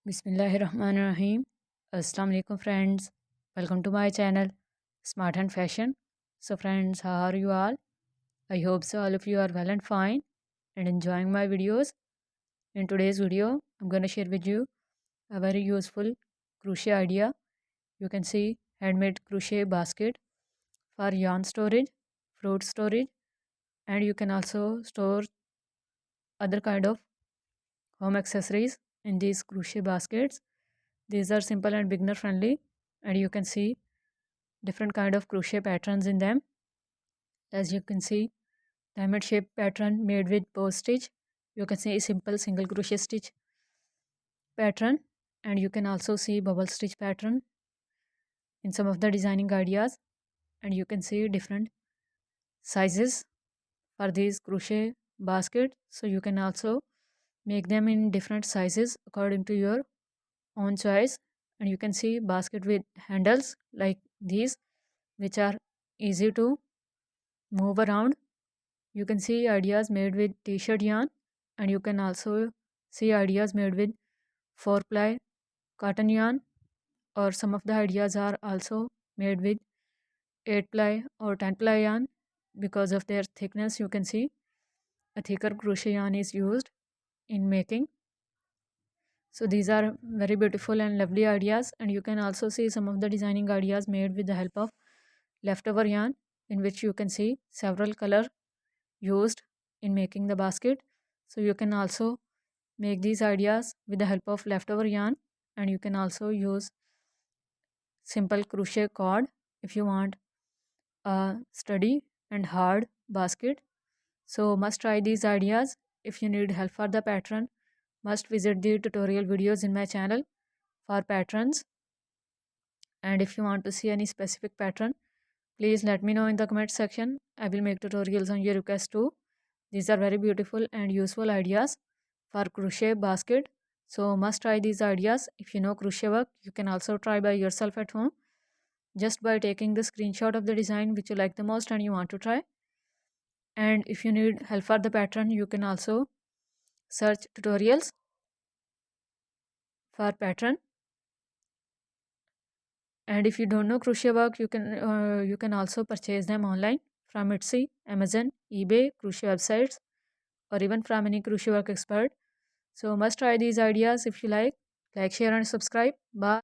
Bismillahirrahmanirrahim. Assalamu alaikum friends. Welcome to my channel Smart and Fashion. So friends, how are you all? I hope so all of you are well and fine and enjoying my videos. In today's video, I'm going to share with you a very useful crochet idea. You can see handmade crochet basket for yarn storage, fruit storage, and you can also store other kind of home accessories in these crochet baskets. These are simple and beginner friendly, and you can see different kind of crochet patterns in them. As you can see, diamond shape pattern made with bow stitch. You can see a simple single crochet stitch pattern, and you can also see bubble stitch pattern in some of the designing ideas, and you can see different sizes for these crochet basket. So you can also make them in different sizes according to your own choice. And you can see basket with handles like these, which are easy to move around. You can see ideas made with t-shirt yarn, and you can also see ideas made with 4-ply cotton yarn, or some of the ideas are also made with 8-ply or 10-ply yarn. Because of their thickness, you can see a thicker crochet yarn is used in making. So these are very beautiful and lovely ideas, and you can also see some of the designing ideas made with the help of leftover yarn, in which you can see several color used in making the basket. So you can also make these ideas with the help of leftover yarn, and you can also use simple crochet cord if you want a sturdy and hard basket. So must try these ideas. If you need help for the pattern, must visit the tutorial videos in my channel for patterns. And if you want to see any specific pattern, please let me know in the comment section. I will make tutorials on your request too. These are very beautiful and useful ideas for crochet basket. So must try these ideas. If you know crochet work, you can also try by yourself at home just by taking the screenshot of the design which you like the most and you want to try. And if you need help for the pattern, you can also search tutorials for pattern. And if you don't know crochet work, you can also purchase them online from Etsy, Amazon, eBay, crochet websites, or even from any crochet work expert. So must try these ideas if you like. Like, share and subscribe. Bye.